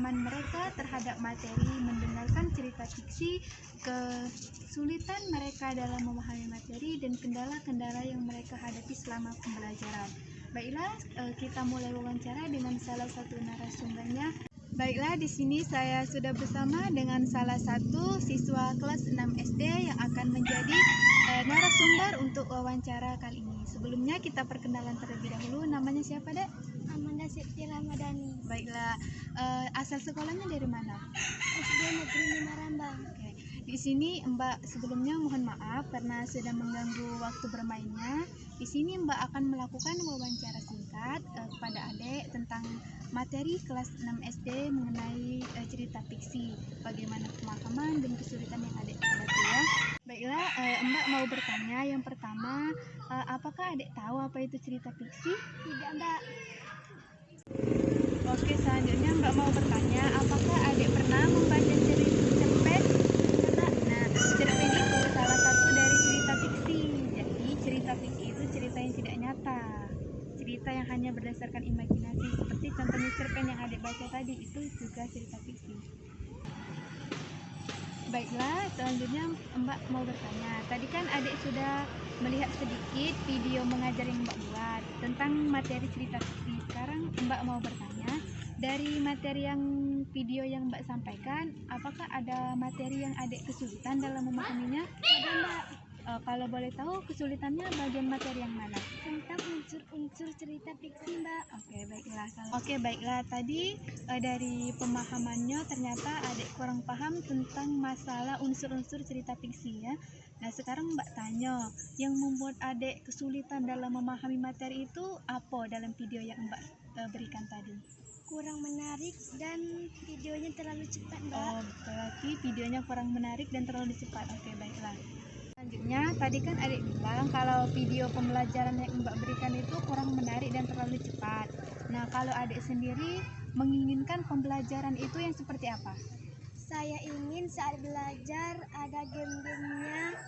pemahaman mereka terhadap materi mendengarkan cerita fiksi, kesulitan mereka dalam memahami materi, dan kendala-kendala yang mereka hadapi selama pembelajaran. Baiklah, kita mulai wawancara dengan salah satu narasumbernya. Baiklah, di sini saya sudah bersama dengan salah satu siswa kelas 6 SD yang akan menjadi narasumber untuk wawancara kali ini. Sebelumnya kita perkenalan terlebih dahulu. Namanya siapa, Dek? Amanda Siti Ramadhani. Baiklah, asal sekolahnya dari mana? SD Negeri 5 Rambang. Oke. Di sini Mbak sebelumnya mohon maaf karena sudah mengganggu waktu bermainnya. Di sini Mbak akan melakukan wawancara singkat kepada adik tentang materi kelas 6 SD mengenai cerita fiksi. Bagaimana pemahaman dan kesulitan yang adik hadapi ya. Baiklah, Mbak mau bertanya yang pertama, apakah adik tahu apa itu cerita fiksi? Tidak, Mbak. Oke, selanjutnya Mbak mau bertanya, apakah adik pernah membaca cerpen? Nah, cerpen itu salah satu dari cerita fiksi. Jadi, cerita fiksi itu cerita yang tidak nyata. Cerita yang hanya berdasarkan imajinasi. Seperti contohnya cerpen yang adik baca tadi, itu juga cerita fiksi. Baiklah, selanjutnya Mbak mau bertanya. Tadi kan adik sudah melihat sedikit video mengajar yang Mbak buat tentang materi cerita fiksi. Sekarang Mbak mau bertanya, dari materi yang video yang Mbak sampaikan, apakah ada materi yang adik kesulitan dalam memahaminya? Ada, Mbak. Kalau boleh tahu kesulitannya bagian materi yang mana? Tentang unsur-unsur cerita fiksi, Mbak. Oke, baiklah. Tadi dari pemahamannya ternyata adik kurang paham tentang masalah unsur-unsur cerita fiksi ya. Nah, sekarang Mbak tanya, yang membuat adik kesulitan dalam memahami materi itu apa dalam video yang Mbak berikan tadi? Kurang menarik dan videonya terlalu cepat, Mbak. Oh, berarti videonya kurang menarik dan terlalu cepat. Oke, baiklah. Selanjutnya, tadi kan adik bilang kalau video pembelajaran yang Mbak berikan itu kurang menarik dan terlalu cepat. Nah, kalau adik sendiri menginginkan pembelajaran itu yang seperti apa? Saya ingin saat belajar ada game-gamenya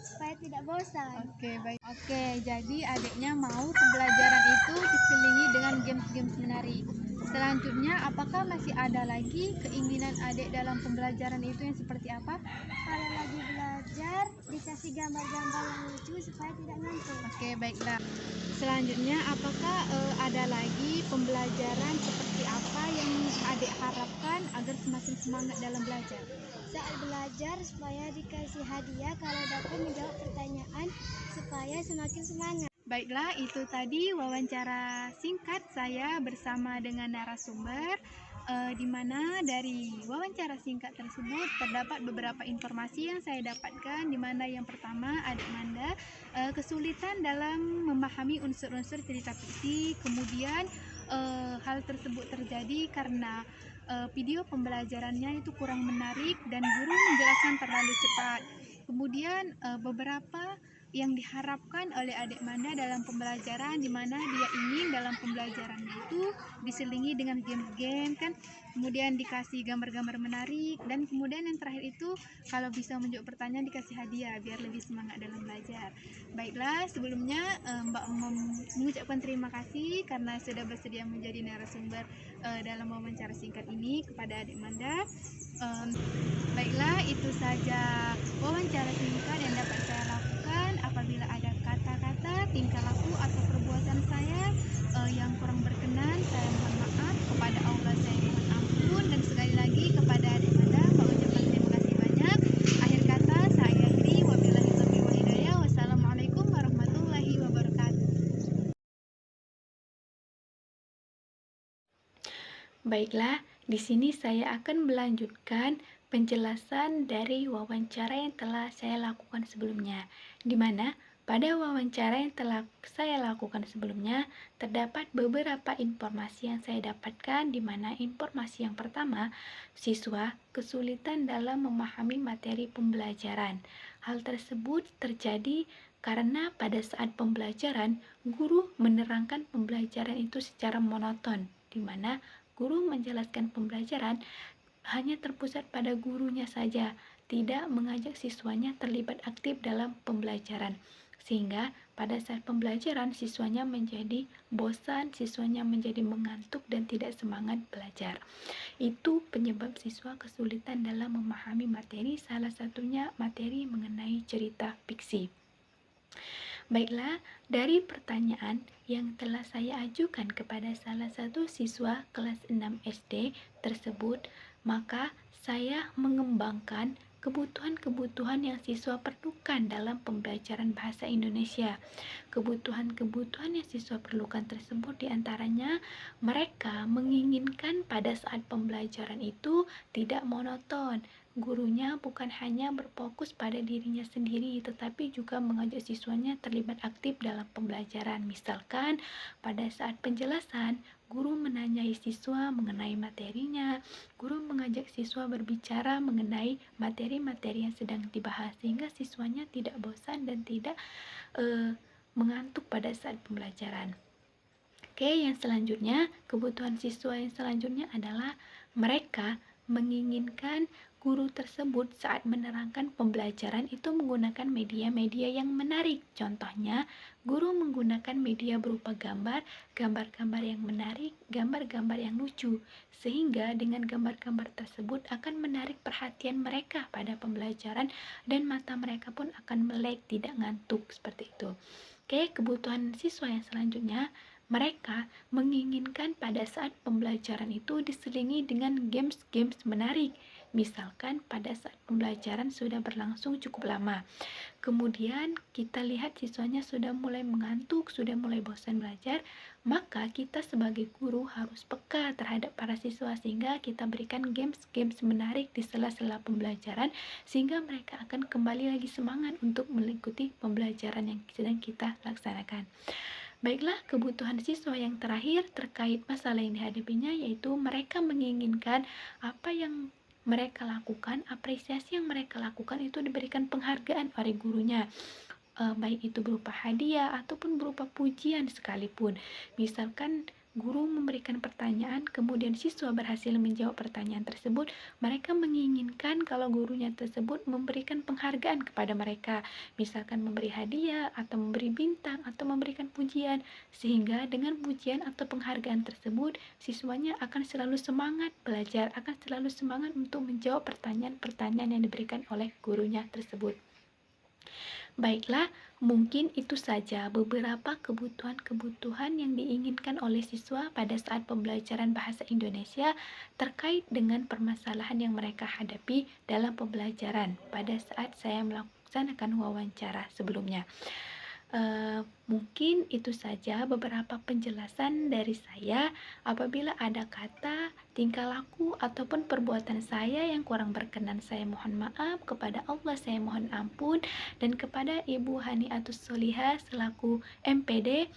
supaya tidak bosan. Oke, baik. Oke, jadi adiknya mau pembelajaran itu diselingi dengan games-games menarik. Selanjutnya, apakah masih ada lagi keinginan adik dalam pembelajaran itu yang seperti apa? Kalau lagi belajar dikasih gambar-gambar yang lucu supaya tidak ngantuk. Oke, baiklah. Selanjutnya, apakah ada lagi pembelajaran seperti apa yang adik harapkan agar semakin semangat dalam belajar? Saat belajar supaya dikasih hadiah kalau dapat menjawab pertanyaan supaya semakin semangat. Baiklah, itu tadi wawancara singkat saya bersama dengan narasumber, di mana dari wawancara singkat tersebut terdapat beberapa informasi yang saya dapatkan, di mana yang pertama adik Manda kesulitan dalam memahami unsur-unsur cerita fiksi. Kemudian hal tersebut terjadi karena video pembelajarannya itu kurang menarik dan guru menjelaskan terlalu cepat. Kemudian beberapa yang diharapkan oleh adik Manda dalam pembelajaran, di mana dia ingin dalam pembelajarannya itu diselingi dengan game-game kan, kemudian dikasih gambar-gambar menarik, dan kemudian yang terakhir itu kalau bisa menjawab pertanyaan dikasih hadiah biar lebih semangat dalam belajar. Baiklah, sebelumnya Mbak mengucapkan terima kasih karena sudah bersedia menjadi narasumber dalam wawancara singkat ini kepada adik Manda. Baiklah, itu saja wawancara singkat yang dapat saya lakukan. Apabila ada kata-kata, tingkah laku atau perbuatan saya yang kurang berkenan, saya mohon maaf. Kepada Allah saya mohon ampun, dan sekali lagi kepada adik Manda saya ucapkan terima kasih banyak. Akhir kata saya akhiri, wabillahi taufiq wal hidayah. Wassalamualaikum warahmatullahi wabarakatuh. Baiklah, di sini saya akan melanjutkan penjelasan dari wawancara yang telah saya lakukan sebelumnya, di mana pada wawancara yang telah saya lakukan sebelumnya terdapat beberapa informasi yang saya dapatkan, di mana informasi yang pertama, siswa kesulitan dalam memahami materi pembelajaran. Hal tersebut terjadi karena pada saat pembelajaran guru menerangkan pembelajaran itu secara monoton, di mana guru menjelaskan pembelajaran hanya terpusat pada gurunya saja, tidak mengajak siswanya terlibat aktif dalam pembelajaran. sehingga pada saat pembelajaran siswanya menjadi bosan, siswanya menjadi mengantuk dan tidak semangat belajar. Itu penyebab siswa kesulitan dalam memahami materi, salah satunya materi mengenai cerita fiksi. Baiklah, dari pertanyaan yang telah saya ajukan kepada salah satu siswa kelas 6 SD tersebut, maka saya mengembangkan kebutuhan-kebutuhan yang siswa perlukan dalam pembelajaran bahasa Indonesia. Kebutuhan-kebutuhan yang siswa perlukan tersebut diantaranya mereka menginginkan pada saat pembelajaran itu tidak monoton. Gurunya bukan hanya berfokus pada dirinya sendiri, tetapi juga mengajak siswanya terlibat aktif dalam pembelajaran. Misalkan, pada saat penjelasan, guru menanyai siswa mengenai materinya, guru mengajak siswa berbicara mengenai materi-materi yang sedang dibahas, sehingga siswanya tidak bosan dan tidak mengantuk pada saat pembelajaran. Oke, yang selanjutnya, kebutuhan siswa yang selanjutnya adalah mereka menginginkan guru tersebut saat menerangkan pembelajaran itu menggunakan media-media yang menarik. Contohnya, guru menggunakan media berupa gambar, gambar-gambar yang menarik, gambar-gambar yang lucu, sehingga dengan gambar-gambar tersebut akan menarik perhatian mereka pada pembelajaran dan mata mereka pun akan melek, tidak ngantuk, seperti itu. Oke, kebutuhan siswa yang selanjutnya, mereka menginginkan pada saat pembelajaran itu diselingi dengan games-games menarik. Misalkan pada saat pembelajaran sudah berlangsung cukup lama, kemudian kita lihat siswanya sudah mulai mengantuk, sudah mulai bosan belajar, maka kita sebagai guru harus peka terhadap para siswa sehingga kita berikan games-games menarik di sela-sela pembelajaran sehingga mereka akan kembali lagi semangat untuk mengikuti pembelajaran yang sedang kita laksanakan. Baiklah, kebutuhan siswa yang terakhir terkait masalah yang dihadapinya yaitu mereka menginginkan apa yang mereka lakukan, apresiasi yang mereka lakukan itu diberikan penghargaan oleh gurunya, baik itu berupa hadiah ataupun berupa pujian sekalipun. Misalkan guru memberikan pertanyaan, kemudian siswa berhasil menjawab pertanyaan tersebut, mereka menginginkan kalau gurunya tersebut memberikan penghargaan kepada mereka, misalkan memberi hadiah atau memberi bintang atau memberikan pujian, sehingga dengan pujian atau penghargaan tersebut siswanya akan selalu semangat belajar, akan selalu semangat untuk menjawab pertanyaan-pertanyaan yang diberikan oleh gurunya tersebut. Baiklah, mungkin itu saja beberapa kebutuhan-kebutuhan yang diinginkan oleh siswa pada saat pembelajaran bahasa Indonesia terkait dengan permasalahan yang mereka hadapi dalam pembelajaran pada saat saya melaksanakan wawancara sebelumnya. Mungkin itu saja beberapa penjelasan dari saya. Apabila ada kata, tingkah laku, ataupun perbuatan saya yang kurang berkenan, saya mohon maaf. Kepada Allah saya mohon ampun. Dan kepada Ibu Haniatus Solihah selaku MPD,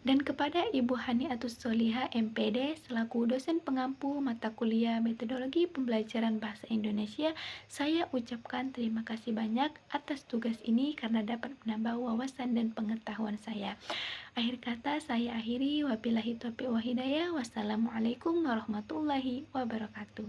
dan kepada Ibu Haniatus Solihah MPD selaku dosen pengampu mata kuliah metodologi pembelajaran bahasa Indonesia, saya ucapkan terima kasih banyak atas tugas ini karena dapat menambah wawasan dan pengetahuan saya. Akhir kata saya akhiri, wabillahi taufiq wa hidayah. Wassalamualaikum warahmatullahi wabarakatuh.